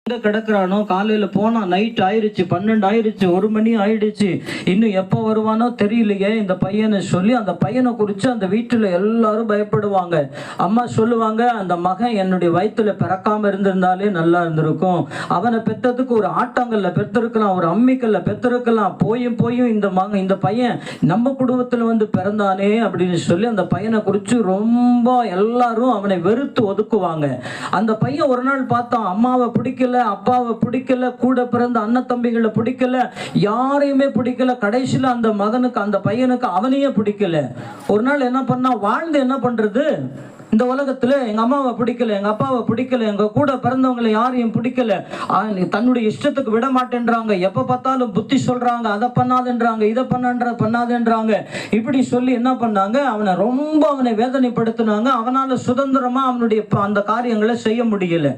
கிடக்குறானோ, காலையில போனா நைட் ஆயிடுச்சு, 12 ஆயிடுச்சு, 1 மணி ஆயிடுச்சு, இன்னும் எப்போ வருவானோ தெரியலையே இந்த பையனை சொல்லி அந்த பையனை குறித்து அந்த வீட்டில் எல்லாரும் பயப்படுவாங்க. அம்மா சொல்லுவாங்க, அந்த மகன் என்னுடைய வயிற்றுல பிறக்காம இருந்திருந்தாலே நல்லா இருந்திருக்கும், அவனை பெற்றதுக்கு ஒரு ஆட்டாங்கல்ல பெற்றிருக்கலாம், ஒரு அம்மிக்கல்ல பெற்றிருக்கலாம், போயும் இந்த பையன் நம்ம குடும்பத்தில் வந்து பிறந்தானே அப்படின்னு சொல்லி அந்த பையனை குறித்து ரொம்ப எல்லாரும் அவனை வெறுத்து ஒதுக்குவாங்க. அந்த பையன் ஒரு நாள் பார்த்தான், அம்மாவை பிடிக்கல, அப்பாவை பிடிக்கல, கூட பிறந்த அண்ணன் தம்பிகளை பிடிக்கல, யாரையுமே பிடிக்கல. கடைசியில் அந்த மகனுக்கு, அந்த பையனுக்கு அவனையே பிடிக்கல. ஒரு நாள் என்ன பண்ணா, வாழ்ந்து என்ன பண்றது, இந்த உலகத்துல எங்க அம்மாவை பிடிக்கல, எங்க அப்பாவை பிடிக்கல, எங்க கூட பிறந்தவங்களை யாரையும் பிடிக்கல, தன்னுடைய இஷ்டத்துக்கு விட மாட்டேன்றாங்க, எப்ப பார்த்தாலும் புத்தி சொல்றாங்க, அதை பண்ணாதுன்றாங்க, இதை பண்ணாதுன்றாங்க. இப்படி சொல்லி என்ன பண்ணாங்க, அவனை வேதனைப்படுத்தினாங்க. அவனால சுதந்திரமா அவனுடைய அந்த காரியங்களை செய்ய முடியல.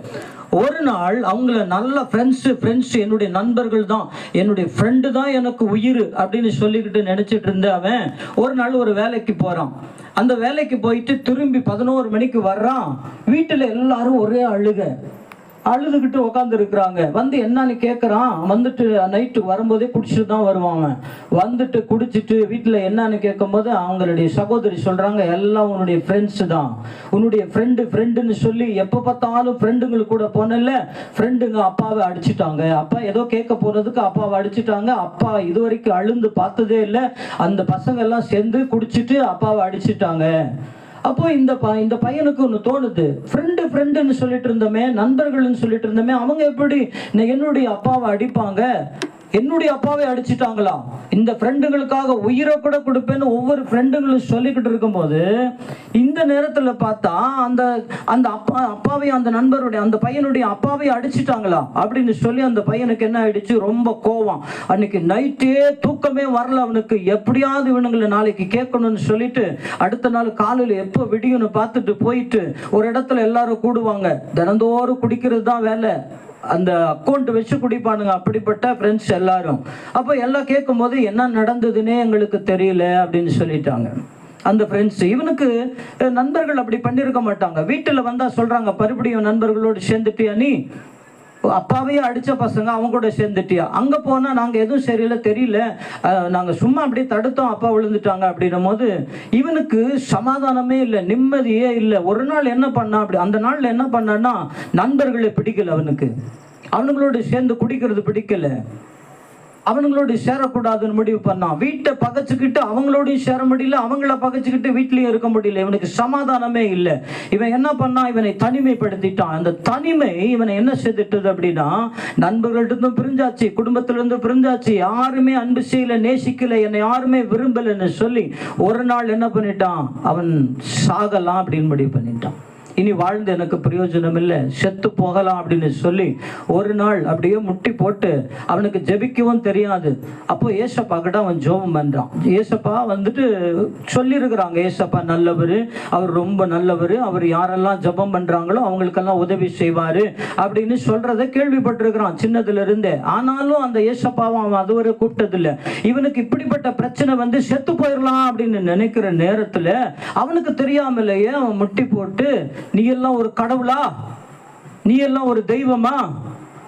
ஒரு நாள் அவங்கள நல்ல ஃப்ரெண்ட்ஸ், என்னுடைய நண்பர்கள் தான், என்னுடைய ஃப்ரெண்டு தான் எனக்கு உயிர் அப்படின்னு சொல்லிக்கிட்டு நினைச்சிட்டு இருந்த அவன் ஒரு நாள் ஒரு வேலைக்கு போறான். அந்த வேலைக்கு போயிட்டு திரும்பி 11 மணிக்கு வர்றான். வீட்டில் எல்லாரும் ஒரே அழுதுகிட்டு உட்காந்து இருக்கிறாங்க. வந்து என்னன்னு கேட்குறான். வந்துட்டு நைட்டு வரும்போதே குடிச்சிட்டு தான் வருவான். வந்துட்டு குடிச்சிட்டு வீட்டில் என்னன்னு கேட்கும் போது அவங்களுடைய சகோதரி சொல்றாங்க, எல்லாம் உன்னுடைய ஃப்ரெண்ட்ஸ் தான், உன்னுடைய ஃப்ரெண்டுன்னு சொல்லி எப்போ பார்த்தாலும் ஃப்ரெண்டுங்களுக்கு கூட போனல, ஃப்ரெண்டுங்க அப்பாவை அடிச்சுட்டாங்க, அப்பா ஏதோ கேட்க போனதுக்கு அப்பாவை அடிச்சுட்டாங்க, அப்பா இது வரைக்கும் அழுந்து பார்த்ததே இல்லை, அந்த பசங்க எல்லாம் சேர்ந்து குடிச்சிட்டு அப்பாவை அடிச்சுட்டாங்க. அப்போ இந்த பையனுக்கு ஒன்று தோணுது, ஃப்ரெண்டுன்னு சொல்லிட்டு இருந்தோமே, நண்பர்கள்னு சொல்லிட்டு இருந்தோமே, அவங்க எப்படி என்னுடைய அப்பாவை அடிப்பாங்க, என்னுடைய அப்பாவை அடிச்சுட்டாங்களா, இந்த ஃப்ரெண்டுகளுக்காக உயிரை கூட கொடுப்பேன்னு ஒவ்வொரு ஃப்ரெண்டுங்களும் சொல்லிக்கிட்டு இருக்கும்போது இந்த நேரத்தில் பார்த்தா அந்த அப்பாவை, அந்த நண்பருடைய, அந்த பையனுடைய அப்பாவை அடிச்சுட்டாங்களா அப்படின்னு சொல்லி அந்த பையனுக்கு என்ன ஆயிடுச்சு, ரொம்ப கோவம். அன்னைக்கு நைட்டே தூக்கமே வரல அவனுக்கு, எப்படியாவது இவனுங்களை நாளைக்கு கேட்கணும்னு சொல்லிட்டு அடுத்த நாள் காலையில் எப்போ விடியும்னு பார்த்துட்டு போயிட்டு ஒரு இடத்துல எல்லாரும் கூடுவாங்க. தினந்தோறும் குடிக்கிறது தான் வேலை, அந்த அக்கௌண்ட் வச்சு குடிப்பானுங்க. அப்படிப்பட்ட ஃப்ரெண்ட்ஸ் எல்லாரும். அப்போ எல்லாம் கேட்கும் போது என்ன நடந்ததுன்னே எங்களுக்கு தெரியல அப்படின்னு சொல்லிட்டாங்க அந்த ஃப்ரெண்ட்ஸ். இவனுக்கு நண்பர்கள் அப்படி பண்ணியிருக்க மாட்டாங்க. வீட்டில் வந்தால் சொல்கிறாங்க, மறுபடியும் நண்பர்களோடு சேர்ந்துட்டியா, நீ அப்பாவையே அடித்த பசங்க அவங்க கூட சேர்ந்துட்டியா, அங்கே போனால் நாங்கள் எதுவும் சரியில்லை தெரியல, நாங்கள் சும்மா அப்படியே தடுத்தோம், அப்பா விழுந்துட்டாங்க அப்படின்னும் போது இவனுக்கு சமாதானமே இல்லை, நிம்மதியே இல்லை. ஒரு நாள் என்ன பண்ணா, அப்படி அந்த நாளில் என்ன பண்ணான்னா, நண்பர்களை பிடிக்கல அவனுக்கு, அவனுங்களோடு சேர்ந்து குடிக்கிறது பிடிக்கல, அவனுங்களோடு சேரக்கூடாதுன்னு முடிவு பண்ணான். வீட்டை பகைச்சுக்கிட்டு அவங்களோடையும் சேர முடியல, அவங்கள பகைச்சுக்கிட்டு வீட்லயும் இருக்க முடியல, இவனுக்கு சமாதானமே இல்லை. இவன் என்ன பண்ணான், இவனை தனிமைப்படுத்திட்டான். அந்த தனிமை இவனை என்ன செய்துட்டது அப்படின்னா, நண்பர்கள்ட்ட பிரிஞ்சாச்சு, குடும்பத்திலிருந்து பிரிஞ்சாச்சு, யாருமே அன்பு செய்யல, நேசிக்கல, என்னை யாருமே விரும்பலன்னு சொல்லி ஒரு நாள் என்ன பண்ணிட்டான், அவன் சாகலாம் அப்படின்னு முடிவு பண்ணிட்டான். இனி வாழ்ந்து எனக்கு பிரயோஜனம் இல்லை, செத்து போகலாம் அப்படின்னு சொல்லி ஒரு நாள் அப்படியே முட்டி போட்டு அவனுக்கு ஜெபிக்கவும் தெரியாது. அப்போ ஏசப்பா கிட்ட அவன் ஜெபம் பண்றான். ஏசப்பா வந்துட்டு சொல்லியிருக்கிறாங்க, ஏசப்பா நல்லவர், அவர் ரொம்ப நல்லவர், அவர் யாரெல்லாம் ஜெபம் பண்றாங்களோ அவங்களுக்கெல்லாம் உதவி செய்வாரு அப்படின்னு சொல்றதை கேள்விப்பட்டிருக்கிறான் சின்னதுல இருந்தே. ஆனாலும் அந்த ஏசப்பாவை அவன் அதுவரை கூப்பிட்டதில்லை. இவனுக்கு இப்படிப்பட்ட பிரச்சனை வந்து செத்து போயிடலாம் அப்படின்னு நினைக்கிற நேரத்துல அவனுக்கு தெரியாமலேயே அவன் முட்டி போட்டு, நீ எல்லாம் ஒரு கடவுளா, நீ எல்லாம் ஒரு தெய்வமா,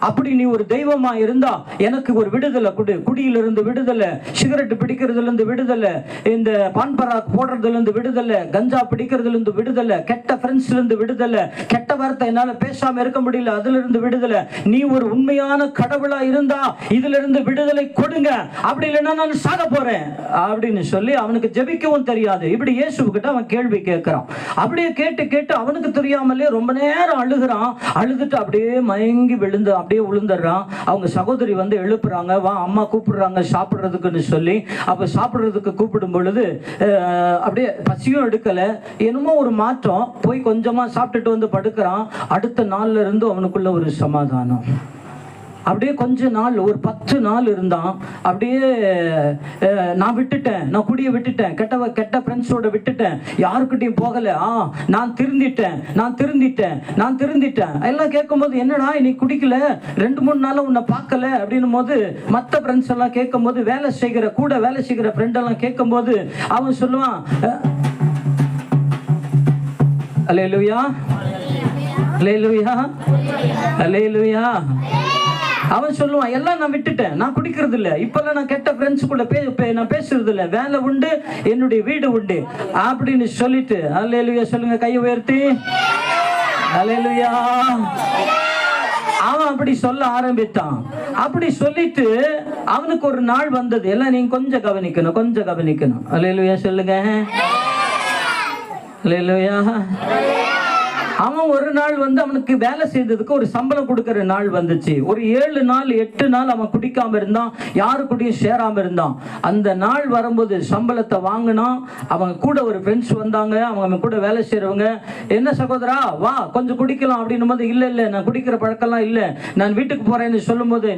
அப்படி நீ ஒரு தெய்வமா இருந்தா எனக்கு ஒரு விடுதலை கொடு, குடியிலிருந்து விடுதலை, சிகரெட் பிடிக்கிறதுல இருந்து விடுதலை, இந்த பான்பராக் போடுறதுல இருந்து விடுதலை, கஞ்சா பிடிக்கிறதுல இருந்து விடுதலை, கெட்ட ஃப்ரெண்ட்ஸ்ல இருந்து விடுதலை, கெட்ட வார்த்தை என்னால பேசாம இருக்க முடியல அதுல இருந்து விடுதலை, நீ ஒரு உண்மையான கடவுளா இருந்தா இதுல இருந்து விடுதலை கொடுங்க, அப்படி இல்லைன்னா நான் சாக போறேன் அப்படின்னு சொல்லி அவனுக்கு ஜெபிக்கவும் தெரியாது. இப்படி இயேசுகிட்ட அவன் கேள்வி கேட்கிறான். அப்படியே கேட்டு அவனுக்கு தெரியாமலே ரொம்ப நேரம் அழுகிறான். அழுதுட்டு அப்படியே மயங்கி விழுந்து அப்படியே விழுந்துடுறான். அவங்க சகோதரி வந்து எழுப்புறாங்க, வா அம்மா கூப்பிடுறாங்க சாப்பிட்றதுக்குன்னு சொல்லி. அப்போ சாப்பிட்றதுக்கு கூப்பிடும் பொழுது அப்படியே பசியும் எடுக்கல, என்னமோ ஒரு மாற்றம், போய் கொஞ்சமா சாப்பிட்டுட்டு வந்து படுக்கிறான். அடுத்த நாள்ல இருந்து அவனுக்குள்ள ஒரு சமாதானம். அப்படியே கொஞ்ச நாள், ஒரு 10 நாள் இருந்தான். அப்படியே நான் விட்டுட்டேன், நான் குடியை விட்டுட்டேன், கெட்ட ஃப்ரெண்ட்ஸோட விட்டுட்டேன், யாருக்கிட்டையும் போகலை, நான் திருந்திட்டேன் எல்லாம் கேட்கும்போது, என்னடா இன்னைக்கு குடிக்கல, 2-3 நாளாக உன்னை பார்க்கல அப்படின்னும் போது மற்ற ஃப்ரெண்ட்ஸ் எல்லாம் கேட்கும்போது, கூட வேலை செய்கிற ஃப்ரெண்டெல்லாம் கேட்கும்போது அவன் சொல்லுவான், அல்லேலூயா, அல்லேலூயா, அல்லேலூயா. அவன் சொல்லுவான், எல்லாம் நான் விட்டுட்டேன், நான் குடிக்கிறது இல்லை, இப்பெல்லாம் நான் கெட்ட ஃப்ரெண்ட்ஸுக்குள்ள நான் பேசுறது இல்லை, வேலை உண்டு, என்னுடைய வீடு உண்டு அப்படின்னு சொல்லிட்டு, அல்லேலூயா சொல்லுங்க கையை உயர்த்தி, அல்லேலூயா. அவன் அப்படி சொல்ல ஆரம்பித்தான். அப்படி சொல்லிட்டு அவனுக்கு ஒரு நாள் வந்தது. எல்லாம் நீங்க கொஞ்சம் கவனிக்கணும், கொஞ்சம் கவனிக்கணும். அல்லேலூயா சொல்லுங்க, அல்லேலூயா. அவன் ஒரு நாள் வந்து அவனுக்கு வேலை செய்ததுக்கு ஒரு சம்பளம் கொடுக்கிற நாள் வந்துச்சு. ஒரு 7 நாள் 8 நாள் அவன் குடிக்காம இருந்தான், யாரு கூடயும் சேராம இருந்தான். அந்த நாள் வரும்போது சம்பளத்தை வாங்கினான். அவங்க கூட ஒரு ஃப்ரெண்ட்ஸ் வந்தாங்க, அவங்க கூட வேலை செய்யறவங்க, என்ன சகோதரா வா கொஞ்சம் குடிக்கலாம் அப்படின்னும் போது, இல்ல இல்ல நான் குடிக்கிற பழக்கம்லாம் இல்லை, நான் வீட்டுக்கு போறேன்னு சொல்லும் போது,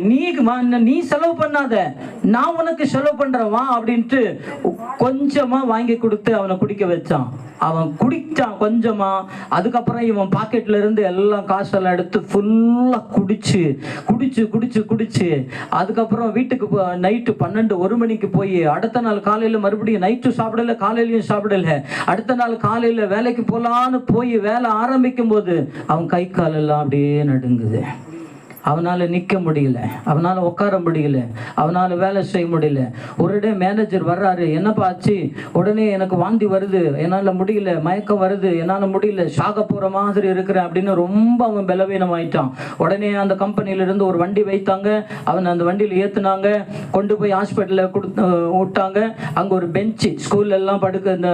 நீ செலவு பண்ணாத, நான் உனக்கு செலவு பண்றேன் வா அப்படின்ட்டு கொஞ்சமா வாங்கி கொடுத்து அவனை குடிக்க வச்சான். அவன் குடிச்சான் கொஞ்சமா. அதுக்கப்புறம் இவன் பாக்கெட்ல இருந்து எல்லாம் காசெல்லாம் எடுத்து ஃபுல்லா குடிச்சு குடிச்சு குடிச்சு குடிச்சு அதுக்கப்புறம் வீட்டுக்கு நைட்டு 12-1 மணிக்கு போய் அடுத்த நாள் காலையில மறுபடியும் நைட்டு சாப்பிடல, காலையிலயும் சாப்பிடல. அடுத்த நாள் காலையில வேலைக்கு போலான்னு போய் வேலை ஆரம்பிக்கும் போது அவன் கை காலெல்லாம் அப்படியே நடுங்குது. அவனால நிற்க முடியல, அவனால உட்கார முடியல, அவனால வேலை செய்ய முடியல. ஒரு இடம் மேனேஜர் வர்றாரு, என்னப்பா ஆச்சு? உடனே எனக்கு வாந்தி வருது, என்னால் முடியல, மயக்கம் வருது, என்னால் முடியல, சாக போகிற மாதிரி இருக்கிறேன் அப்படின்னு ரொம்ப அவன் பலவீனம் ஆயிட்டான். உடனே அந்த கம்பெனியிலிருந்து ஒரு வண்டி வைத்தாங்க, அவன் அந்த வண்டியில் ஏற்றுனாங்க, கொண்டு போய் ஹாஸ்பிட்டலில் விட்டாங்க. அங்கே ஒரு பெஞ்சு, ஸ்கூல்ல எல்லாம்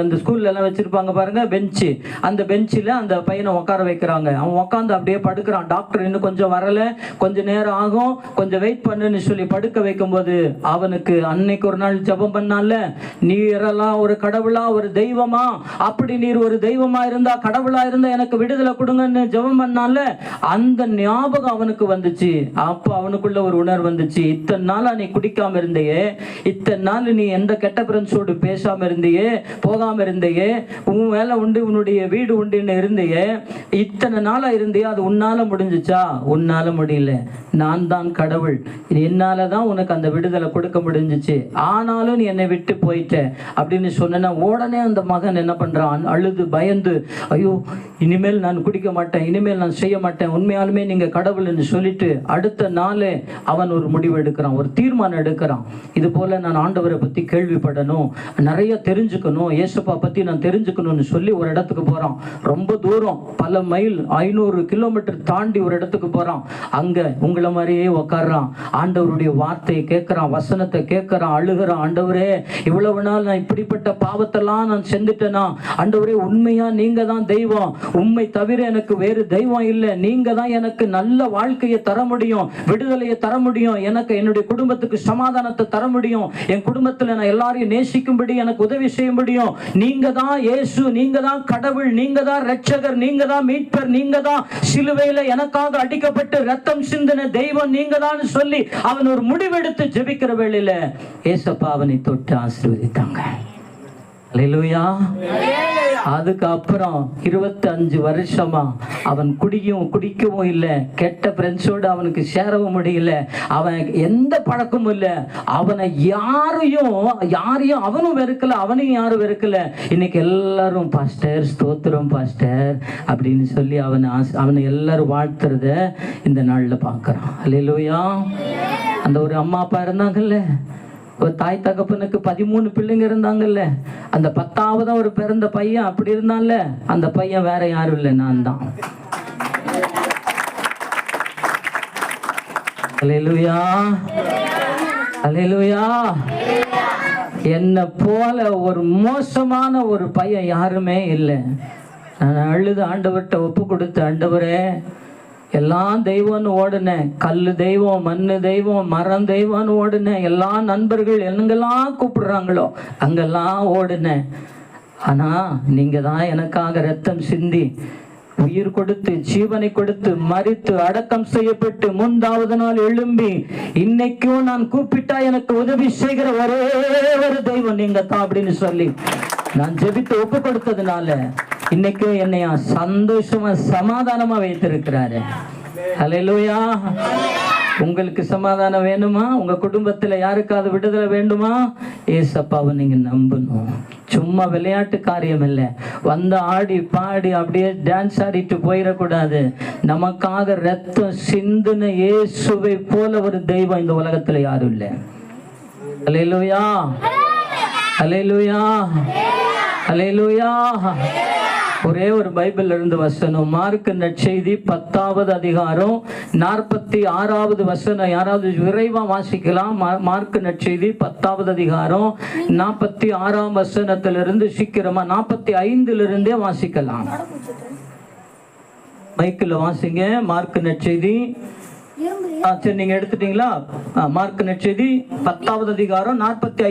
அந்த ஸ்கூல்ல எல்லாம் வச்சிருப்பாங்க பாருங்க பெஞ்சு, அந்த பெஞ்சில் அந்த பையனை உட்கார வைக்கிறாங்க. அவன் உட்காந்து அப்படியே படுக்கிறான். டாக்டர் இன்னும் கொஞ்சம் வரல, கொஞ்ச நேரம் ஆகும், கொஞ்சம் வெயிட் பண்ணுன்னு சொல்லி படுக்க வைக்கும் போது அவனுக்கு அன்னைக்கு ஒரு நாள் ஜெபம் பண்ணால, நீரெல்லாம் ஒரு கடவுளா ஒரு தெய்வமா, அப்படி நீர் ஒரு தெய்வமா இருந்தா கடவுளா இருந்தா எனக்கு விடுதலை கொடுங்கன்னு ஜெபம் பண்ணால, அந்த ஞாபகம் அவனுக்கு வந்துச்சு. அப்போ அவனுக்குள்ள ஒரு உணர்வு வந்துச்சு, இத்தனை நாளா நீ குடிக்காம இருந்தையே, இத்தனை நாள் நீ எந்த கெட்ட ஃப்ரெண்ட்ஸோடு பேசாம இருந்தையே, போகாம இருந்தையே, உன் வேலை உண்டு, உன்னுடைய வீடு உண்டுன்னு இருந்தையே, இத்தனை நாளா இருந்தையே, அது உன்னால முடிஞ்சிச்சா? உன்னால முடியல, நான் தான் கடவுள், என்னால தான் உனக்கு அந்த விடுதலை கொடுக்க முடிஞ்சிச்சு, ஆனாலும் நீ என்னை விட்டு போயிட்ட அப்படின்னு சொன்ன உடனே அந்த மகன் என்ன பண்றான்? அழுது பயந்து, ஐயோ இனிமேல் நான் குடிக்க மாட்டேன், இனிமேல் நான் செய்ய மாட்டேன், உண்மையாலுமே நீங்க கடவுள்னு சொல்லிட்டு அடுத்த நாளே அவன் ஒரு முடிவு எடுக்கிறான், ஒரு தீர்மானம் எடுக்கிறான். இது போல நான் ஆண்டவரை பத்தி கேள்விப்படணும், நிறைய தெரிஞ்சுக்கணும், இயேசுப்பா பத்தி நான் தெரிஞ்சுக்கணும்னு சொல்லி ஒரு இடத்துக்கு போறான். ரொம்ப தூரம், பல மைல், 500 கிலோமீட்டர் தாண்டி ஒரு இடத்துக்கு போறான். அங்க உங்களை மாதிரியே உட்கார்றான், ஆண்டவருடைய வார்த்தையை கேட்கிறான், வசனத்தை கேட்கிறான், அழுகிறான். ஆண்டவரே இவ்வளவு நாள் நான் இப்படிப்பட்ட பாவத்தெல்லாம் நான் செஞ்சுட்டேனா? ஆண்டவரே உண்மையா நீங்க தான் தெய்வம், உண்மை தவிர எனக்கு வேறு தெய்வம் இல்லை, நீங்க தான் எனக்கு நல்ல வாழ்க்கையை தர முடியும், விடுதலையை தர முடியும், எனக்கு என்னுடைய குடும்பத்துக்கு சமாதானத்தை தர முடியும், என் குடும்பத்துல நான் எல்லாரையும் நேசிக்கும்படி எனக்கு உதவி செய்ய முடியும், நீங்க தான் இயேசு, நீங்க தான் கடவுள், நீங்க தான் இரட்சகர், நீங்க தான் மீட்பர், நீங்க தான் சிலுவையில எனக்காக அடிக்கப்பட்டு ரத்தம் சிந்தின தெய்வம் நீங்க தான் சொல்லி அவன் ஒரு முடிவெடுத்து ஜெபிக்கிற வேளையில ஏசப்பா அவனை தொட்டு ஆசீர்வதித்தாங்க. அல்லேலூயா. அதுக்கப்புறம் 25 வருஷமா அவன் குடிக்கவும் இல்லை, கெட்ட ஃப்ரெண்ட்ஸோடு அவனுக்கு சேரவும் முடியல, அவன் எந்த பழக்கமும் இல்லை, அவனை யாரையும் அவனும் வெறுக்கல, அவனையும் யாரும் வெறுக்கல. இன்னைக்கு எல்லாரும் பாஸ்டர் ஸ்தோத்திரம் பாஸ்டர் அப்படின்னு சொல்லி அவனை எல்லாரும் வாழ்த்துறத இந்த நாள்ல பார்க்கறான். அல்லேலூயா. அந்த ஒரு அம்மா அப்பா இருந்தாங்கல்ல, ஒரு தாய் தகப்பனுக்கு 13 பிள்ளைங்க இருந்தாங்கல்ல, அந்த 10வது ஒரு பிறந்த பையன் அப்படி இருந்தான்ல, அந்த பையன் வேற யாரும் இல்லை, நான் தான். அல்லேலூயா, அல்லேலூயா. என்ன போல ஒரு மோசமான ஒரு பையன் யாருமே இல்லை. நான் அழுது ஆண்டவர்கிட்ட ஒப்பு கொடுத்து, ஆண்டவரே எல்லாம் தெய்வம்னு ஓடுனேன், கல்லு தெய்வம், மண்ணு தெய்வம், மரம் தெய்வம்னு ஓடுனேன், எல்லா நண்பர்கள் எங்கெல்லாம் கூப்பிடுறாங்களோ அங்கெல்லாம் ஓடுனேன். ஆனா நீங்க தான் எனக்காக ரத்தம் சிந்தி உயிர் கொடுத்து ஜீவனை கொடுத்து மரித்து அடக்கம் செய்யப்பட்டு 3வது நாள் எழும்பி இன்னைக்கும் நான் கூப்பிட்டா எனக்கு உதவி செய்கிற ஒரே ஒரு தெய்வம் நீங்க தான் அப்படின்னு சொல்லி நான் ஜெபித்து ஒப்பு கொடுத்ததுனால இன்னைக்கு என்னைய சந்தோஷமா சமாதானமா வைத்திருக்கிறாரு. அல்லேலூயா. உங்களுக்கு சமாதானம் வேணுமா? உங்க குடும்பத்துல யாருக்காவது விடுதலை வேண்டுமா? ஏசப்பாவை நீங்க நம்பணும். சும்மா விளையாட்டு காரியம் இல்லை. வந்து ஆடி பாடி அப்படியே டான்ஸ் ஆடிட்டு போயிடக்கூடாது. நமக்காக ரத்தம் சிந்தின இயேசுவை போல ஒரு தெய்வம் இந்த உலகத்துல யாரும் இல்லை. அல்லேலூயா, அல்லேலூயா, அல்லேலூயா. ஒரே ஒரு பைபிள்ல இருந்து வசனம், மார்க்கு நற்செய்தி 10வது அதிகாரம் 46வது வசனம். யாராவது விரைவா வாசிக்கலாம். மார்க்கு நற்செய்தி 10வது அதிகாரம் 46ஆம் வசனத்திலிருந்து சீக்கிரமா 45லிருந்தே வாசிக்கலாம். மைக்கில் வாசிங்க. மார்க்கு நற்செய்தி. சரி, நீங்க எடுத்துட்டீங்களா? மார்க்கு நற்செய்தி 10வது அதிகாரம் 45